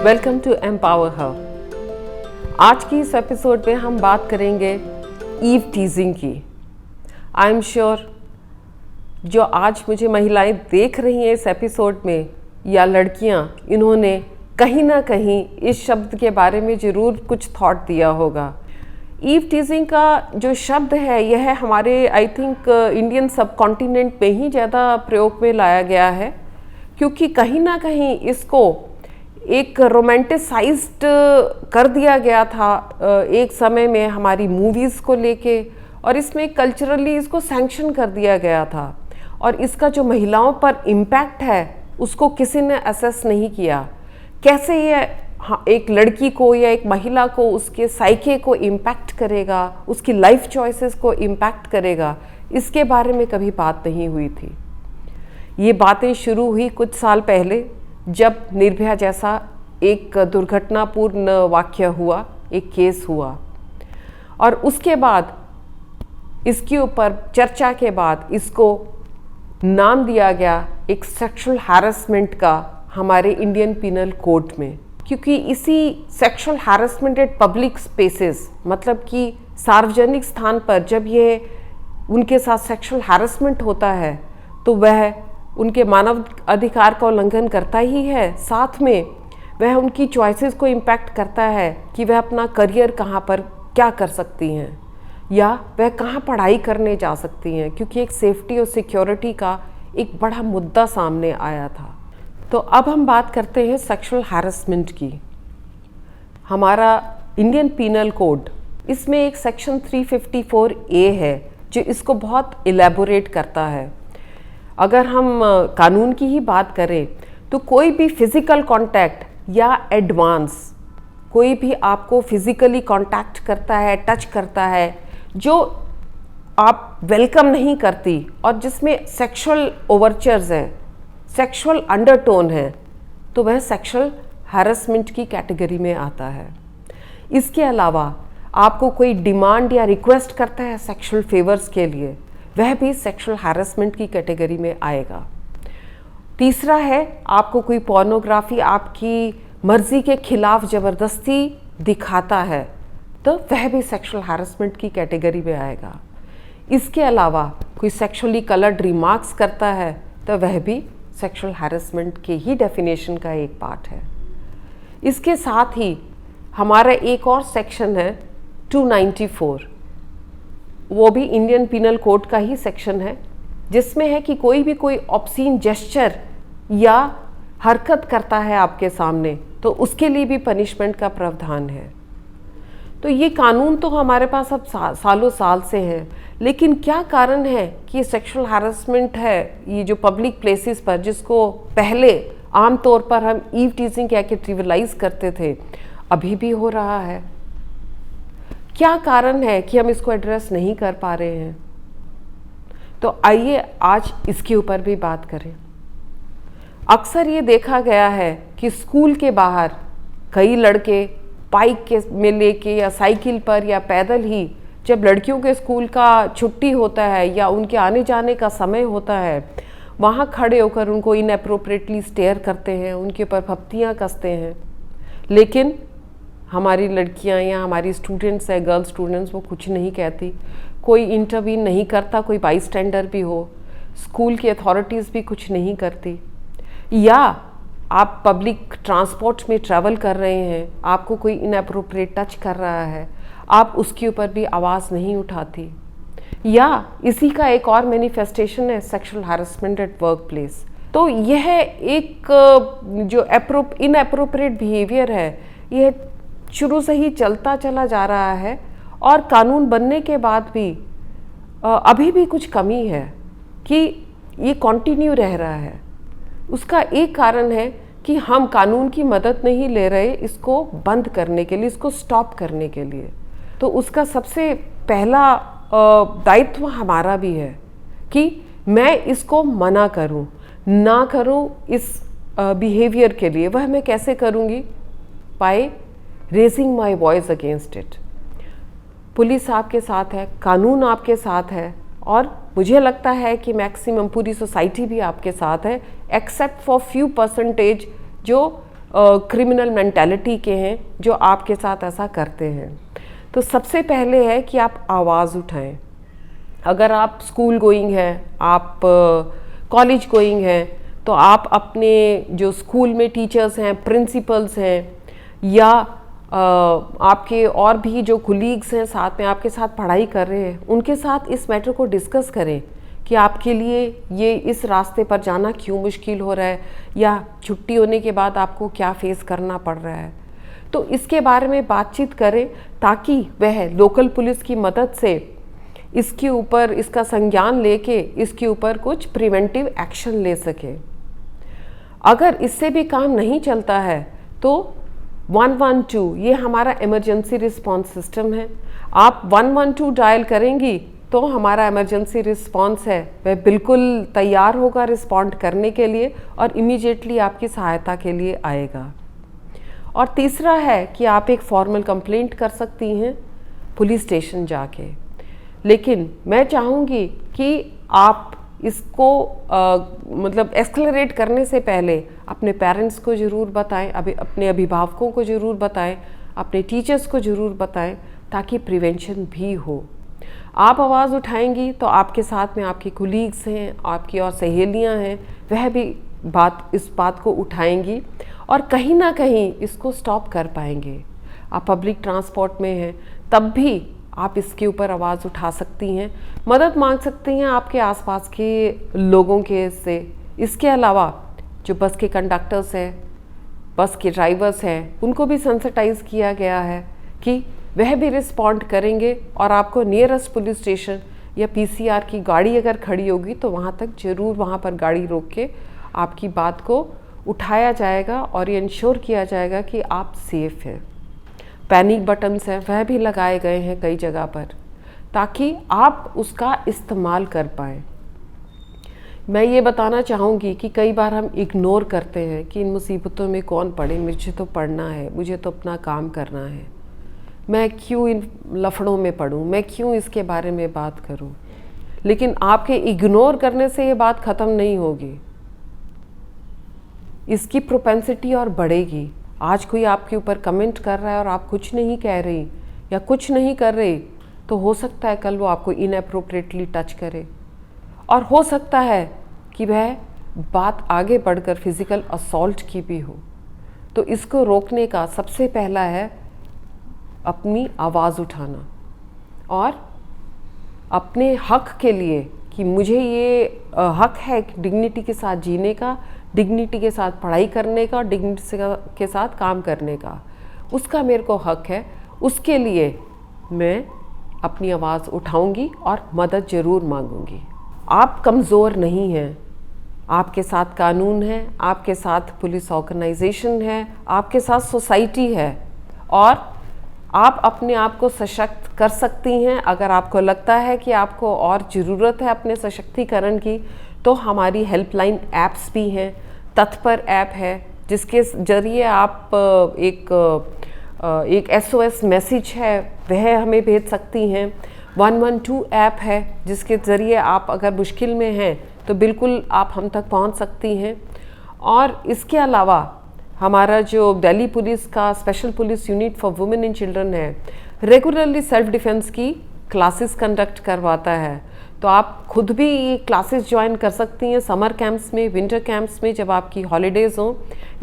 Welcome to empower हर। आज की इस एपिसोड में हम बात करेंगे ईव टीजिंग की। आई एम श्योर जो आज मुझे महिलाएं देख रही हैं इस एपिसोड में या लड़कियां, इन्होंने कहीं ना कहीं इस शब्द के बारे में ज़रूर कुछ थॉट दिया होगा। ईव टीजिंग का जो शब्द है यह हमारे आई थिंक इंडियन सब कॉन्टिनेंट में ही ज़्यादा प्रयोग में लाया गया है, क्योंकि कहीं ना कहीं इसको एक रोमांटिसाइज्ड कर दिया गया था एक समय में हमारी मूवीज़ को लेके, और इसमें कल्चरली इसको सैंक्शन कर दिया गया था। और इसका जो महिलाओं पर इम्पैक्ट है उसको किसी ने असेस नहीं किया। कैसे ये एक लड़की को या एक महिला को उसके साइके को इम्पैक्ट करेगा, उसकी लाइफ चॉइसेस को इम्पैक्ट करेगा, इसके बारे में कभी बात नहीं हुई थी। ये बातें शुरू हुई कुछ साल पहले, जब निर्भया जैसा एक दुर्घटनापूर्ण वाक़या हुआ, एक केस हुआ, और उसके बाद इसके ऊपर चर्चा के बाद इसको नाम दिया गया एक सेक्सुअल हैरेसमेंट का हमारे इंडियन पिनल कोड में। क्योंकि इसी sexual harassment eight public spaces, मतलब कि सार्वजनिक स्थान पर जब ये उनके साथ सेक्सुअल हैरेसमेंट होता है तो वह उनके मानव अधिकार का उल्लंघन करता ही है, साथ में वह उनकी चॉइसेस को इम्पैक्ट करता है कि वह अपना करियर कहाँ पर क्या कर सकती हैं या वह कहाँ पढ़ाई करने जा सकती हैं, क्योंकि एक सेफ्टी और सिक्योरिटी का एक बड़ा मुद्दा सामने आया था। तो अब हम बात करते हैं सेक्सुअल हैरेसमेंट की। हमारा इंडियन पीनल कोड, इसमें एक सेक्शन 354A है जो इसको बहुत इलेबोरेट करता है। अगर हम कानून की ही बात करें तो कोई भी फिज़िकल कांटेक्ट या एडवांस, कोई भी आपको फिज़िकली कांटेक्ट करता है, टच करता है, जो आप वेलकम नहीं करती और जिसमें सेक्सुअल ओवरचर्स हैं, सेक्सुअल अंडरटोन है, तो वह सेक्सुअल हैरेसमेंट की कैटेगरी में आता है। इसके अलावा आपको कोई डिमांड या रिक्वेस्ट करता है सेक्सुअल फेवर्स के लिए, वह भी सेक्सुअल हैरेसमेंट की कैटेगरी में आएगा। तीसरा है, आपको कोई पोर्नोग्राफी आपकी मर्जी के खिलाफ ज़बरदस्ती दिखाता है तो वह भी सेक्सुअल हैरेसमेंट की कैटेगरी में आएगा। इसके अलावा कोई सेक्सुअली कलर्ड रिमार्क्स करता है तो वह भी सेक्सुअल हैरेसमेंट के ही डेफिनेशन का एक पार्ट है। इसके साथ ही हमारा एक और सेक्शन है 294, वो भी इंडियन पिनल कोड का ही सेक्शन है, जिसमें है कि कोई ऑब्सीन जेस्चर या हरकत करता है आपके सामने तो उसके लिए भी पनिशमेंट का प्रावधान है। तो ये कानून तो हमारे पास अब सालों साल से है, लेकिन क्या कारण है कि सेक्सुअल हैरेसमेंट है ये जो पब्लिक प्लेसेस पर, जिसको पहले आमतौर पर हम ईव टीजिंग कह के ट्रिविलाइज करते थे, अभी भी हो रहा है? क्या कारण है कि हम इसको एड्रेस नहीं कर पा रहे हैं? तो आइए आज इसके ऊपर भी बात करें। अक्सर ये देखा गया है कि स्कूल के बाहर कई लड़के बाइक के में लेके या साइकिल पर या पैदल ही, जब लड़कियों के स्कूल का छुट्टी होता है या उनके आने जाने का समय होता है, वहाँ खड़े होकर उनको इनएप्रोप्रिएटली स्टेयर करते हैं, उनके ऊपर फप्तियाँ कसते हैं। लेकिन हमारी लड़कियां या हमारी स्टूडेंट्स है, गर्ल स्टूडेंट्स, वो कुछ नहीं कहती, कोई इंटरवीन नहीं करता, कोई बाईस्टैंडर भी हो, स्कूल की अथॉरिटीज़ भी कुछ नहीं करती। या आप पब्लिक ट्रांसपोर्ट में ट्रैवल कर रहे हैं, आपको कोई इनएप्रोप्रिएट टच कर रहा है, आप उसके ऊपर भी आवाज़ नहीं उठाती। या इसी का एक और मैनिफेस्टेशन है sexual harassment at work place. तो यह एक जो इनएप्रोप्रिएट बिहेवियर है, यह शुरू से ही चलता चला जा रहा है, और कानून बनने के बाद भी अभी भी कुछ कमी है कि ये कंटिन्यू रह रहा है। उसका एक कारण है कि हम कानून की मदद नहीं ले रहे इसको बंद करने के लिए, इसको स्टॉप करने के लिए। तो उसका सबसे पहला दायित्व हमारा भी है कि मैं इसको मना करूं, ना करूं इस बिहेवियर के लिए। वह मैं कैसे करूंगी? By raising my voice against it. Police आपके साथ है, कानून आपके साथ है, और मुझे लगता है कि मैक्सिमम पूरी सोसाइटी भी आपके साथ है, एक्सेप्ट फॉर फ्यू परसेंटेज जो क्रिमिनल मेंटालिटी के हैं जो आपके साथ ऐसा करते हैं। तो सबसे पहले है कि आप आवाज़ उठाएं। अगर आप स्कूल गोइंग हैं, आप कॉलेज गोइंग हैं, तो आप अपने जो स्कूल में टीचर्स हैं, प्रिंसिपल्स हैं, या आपके और भी जो कुलीग्स हैं साथ में आपके साथ पढ़ाई कर रहे हैं, उनके साथ इस मैटर को डिस्कस करें कि आपके लिए ये इस रास्ते पर जाना क्यों मुश्किल हो रहा है, या छुट्टी होने के बाद आपको क्या फेस करना पड़ रहा है। तो इसके बारे में बातचीत करें ताकि वह लोकल पुलिस की मदद से इसके ऊपर इसका संज्ञान लेके इसके ऊपर कुछ प्रिवेंटिव एक्शन ले सके। अगर इससे भी काम नहीं चलता है तो 112 ये हमारा इमरजेंसी रिस्पांस सिस्टम है। आप 112 डायल करेंगी तो हमारा इमरजेंसी रिस्पांस है वह बिल्कुल तैयार होगा रिस्पॉन्ड करने के लिए और इमीडिएटली आपकी सहायता के लिए आएगा। और तीसरा है कि आप एक फॉर्मल कंप्लेंट कर सकती हैं पुलिस स्टेशन जाके। लेकिन मैं चाहूँगी कि आप इसको मतलब एक्सलरेट करने से पहले अपने पेरेंट्स को ज़रूर बताएं, अपने अभिभावकों को ज़रूर बताएं, अपने टीचर्स को ज़रूर बताएं, ताकि प्रिवेंशन भी हो। आप आवाज़ उठाएंगी तो आपके साथ में आपके कुलीग्स हैं, आपकी और सहेलियां हैं, वह भी इस बात को उठाएंगी और कहीं ना कहीं इसको स्टॉप कर पाएंगे। आप पब्लिक ट्रांसपोर्ट में हैं तब भी आप इसके ऊपर आवाज़ उठा सकती हैं, मदद मांग सकती हैं आपके आसपास के लोगों के से। इसके अलावा जो बस के कंडक्टर्स हैं, बस के ड्राइवर्स हैं, उनको भी सेंसिटाइज किया गया है कि वह भी रिस्पॉन्ड करेंगे और आपको नियरेस्ट पुलिस स्टेशन या पीसीआर की गाड़ी अगर खड़ी होगी तो वहाँ तक ज़रूर वहाँ पर गाड़ी रोक के आपकी बात को उठाया जाएगा और ये इंश्योर किया जाएगा कि आप सेफ़ हैं। पैनिक बटन्स हैं वह भी लगाए गए हैं कई जगह पर ताकि आप उसका इस्तेमाल कर पाएँ। मैं ये बताना चाहूँगी कि कई बार हम इग्नोर करते हैं कि इन मुसीबतों में कौन पड़े, मुझे तो पढ़ना है, मुझे तो अपना काम करना है, मैं क्यों इन लफड़ों में पढ़ूँ, मैं क्यों इसके बारे में बात करूँ। लेकिन आपके इग्नोर करने से ये बात ख़त्म नहीं होगी, इसकी प्रोपेंसिटी और बढ़ेगी। आज कोई आपके ऊपर कमेंट कर रहा है और आप कुछ नहीं कह रही या कुछ नहीं कर रही, तो हो सकता है कल वो आपको इनअप्रोप्रिएटली टच करे और हो सकता है कि वह बात आगे बढ़कर फिज़िकल असॉल्ट की भी हो। तो इसको रोकने का सबसे पहला है अपनी आवाज़ उठाना और अपने हक के लिए कि मुझे ये हक है डिग्निटी के साथ जीने का, डिग्निटी के साथ पढ़ाई करने का, डिग्निटी के साथ काम करने का, उसका मेरे को हक है। उसके लिए मैं अपनी आवाज़ उठाऊंगी और मदद ज़रूर मांगूंगी। आप कमज़ोर नहीं हैं, आपके साथ कानून है, आपके साथ पुलिस ऑर्गेनाइजेशन है, आपके साथ सोसाइटी है और आप अपने आप को सशक्त कर सकती हैं। अगर आपको लगता है कि आपको और ज़रूरत है अपने सशक्तिकरण की, तो हमारी हेल्पलाइन ऐप्स भी हैं। तत्पर ऐप है जिसके ज़रिए आप एक SOS मैसेज है वह हमें भेज सकती हैं। 112 ऐप है जिसके ज़रिए आप अगर मुश्किल में हैं तो बिल्कुल आप हम तक पहुंच सकती हैं। और इसके अलावा हमारा जो दिल्ली पुलिस का special police unit for women and children है, रेगुलरली सेल्फ डिफेंस की क्लासेस कंडक्ट करवाता है। तो आप खुद भी ये क्लासेस ज्वाइन कर सकती हैं समर कैंप्स में, विंटर कैंप्स में, जब आपकी हॉलीडेज़ हों,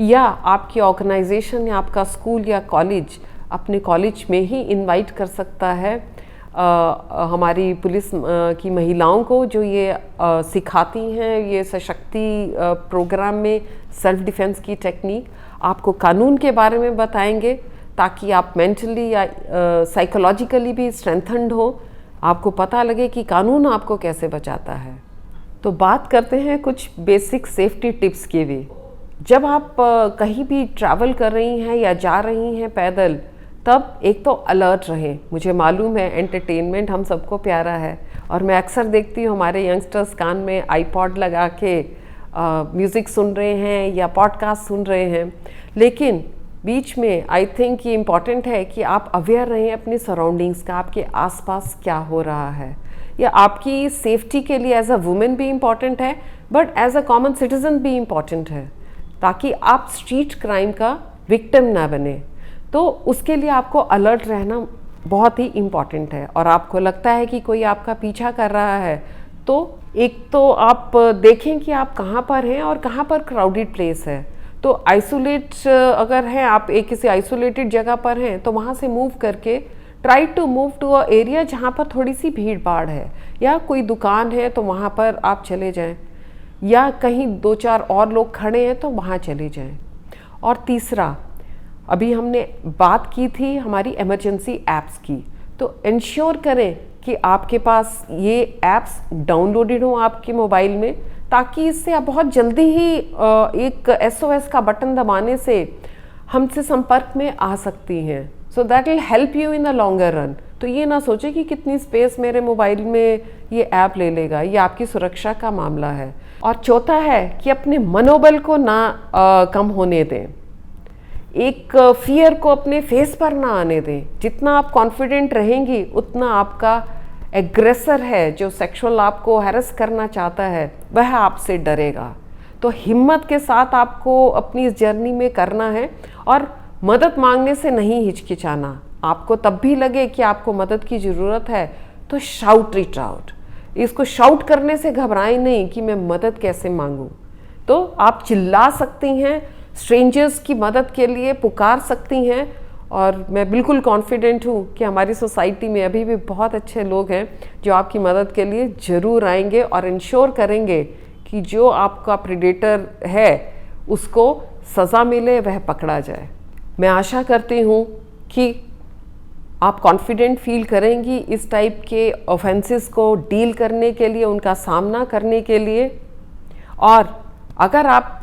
या आपकी ऑर्गेनाइजेशन या आपका स्कूल या कॉलेज अपने कॉलेज में ही इनवाइट कर सकता है हमारी पुलिस की महिलाओं को जो ये सिखाती हैं ये सशक्ति प्रोग्राम में सेल्फ डिफेंस की टेक्निक। आपको कानून के बारे में बताएंगे ताकि आप मेंटली या साइकोलॉजिकली भी स्ट्रेंथन्ड हो, आपको पता लगे कि कानून आपको कैसे बचाता है। तो बात करते हैं कुछ बेसिक सेफ्टी टिप्स की भी। जब आप कहीं भी ट्रैवल कर रही हैं या जा रही हैं पैदल, तब एक तो अलर्ट रहें। मुझे मालूम है एंटरटेनमेंट हम सबको प्यारा है और मैं अक्सर देखती हूँ हमारे यंगस्टर्स कान में आईपॉड लगा के म्यूज़िक सुन रहे हैं या पॉडकास्ट सुन रहे हैं, लेकिन बीच में आई थिंक ये इम्पॉर्टेंट है कि आप अवेयर रहें अपनी सराउंडिंग्स का, आपके आसपास क्या हो रहा है। या आपकी सेफ्टी के लिए एज अ वुमेन भी इम्पॉर्टेंट है, but as a common citizen भी इम्पॉर्टेंट है, ताकि आप स्ट्रीट क्राइम का विक्टिम ना बने। तो उसके लिए आपको अलर्ट रहना बहुत ही इम्पॉर्टेंट है। और आपको लगता है कि कोई आपका पीछा कर रहा है, तो एक तो आप देखें कि आप कहाँ पर हैं और कहाँ पर क्राउडेड प्लेस है। तो आइसोलेट अगर हैं आप, एक किसी आइसोलेटेड जगह पर हैं, तो वहाँ से मूव करके try to move to a area जहाँ पर थोड़ी सी भीड़ भाड़ है, या कोई दुकान है तो वहाँ पर आप चले जाएं, या कहीं 2-4 और लोग खड़े हैं तो वहाँ चले जाएं। और तीसरा, अभी हमने बात की थी हमारी इमरजेंसी ऐप्स की, तो इंश्योर करें कि आपके पास ये ऐप्स डाउनलोडेड हो आपके मोबाइल में, ताकि इससे आप बहुत जल्दी ही एक SOS का बटन दबाने से हमसे संपर्क में आ सकती हैं। So that will help you in the longer run. तो ये ना सोचें कि कितनी स्पेस मेरे मोबाइल में ये ऐप ले लेगा, ये आपकी सुरक्षा का मामला है। और चौथा है कि अपने मनोबल को ना कम होने दें, एक फियर को अपने फेस पर ना आने दें। जितना आप कॉन्फिडेंट रहेंगी उतना आपका एग्रेसर है जो सेक्सुअल आपको हैरेस करना चाहता है, वह आपसे डरेगा। तो हिम्मत के साथ आपको अपनी इस जर्नी में करना है और मदद मांगने से नहीं हिचकिचाना। आपको तब भी लगे कि आपको मदद की ज़रूरत है तो शाउट इट आउट। इसको शाउट करने से घबराएं नहीं कि मैं मदद कैसे मांगूं। तो आप चिल्ला सकती हैं, स्ट्रेंजर्स की मदद के लिए पुकार सकती हैं। और मैं बिल्कुल कॉन्फिडेंट हूँ कि हमारी सोसाइटी में अभी भी बहुत अच्छे लोग हैं जो आपकी मदद के लिए ज़रूर आएंगे और इंश्योर करेंगे कि जो आपका प्रेडेटर है उसको सज़ा मिले, वह पकड़ा जाए। मैं आशा करती हूँ कि आप कॉन्फिडेंट फील करेंगी इस टाइप के ऑफेंसेस को डील करने के लिए, उनका सामना करने के लिए। और अगर आप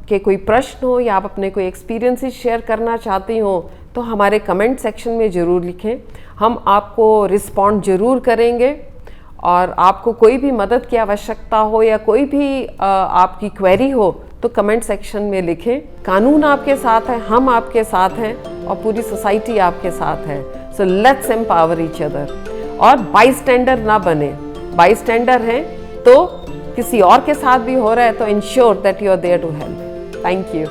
के कोई प्रश्न हो या आप अपने कोई एक्सपीरियंसेस शेयर करना चाहती हो तो हमारे कमेंट सेक्शन में ज़रूर लिखें, हम आपको रिस्पॉन्ड ज़रूर करेंगे। और आपको कोई भी मदद की आवश्यकता हो या कोई भी आपकी क्वेरी हो तो कमेंट सेक्शन में लिखें। कानून आपके साथ है, हम आपके साथ हैं और पूरी सोसाइटी आपके साथ है। So let's empower each other. और बाईस्टैंडर ना बने। बाईस्टैंडर हैं तो किसी और के साथ भी हो रहा है तो ensure that you are there to help. Thank you.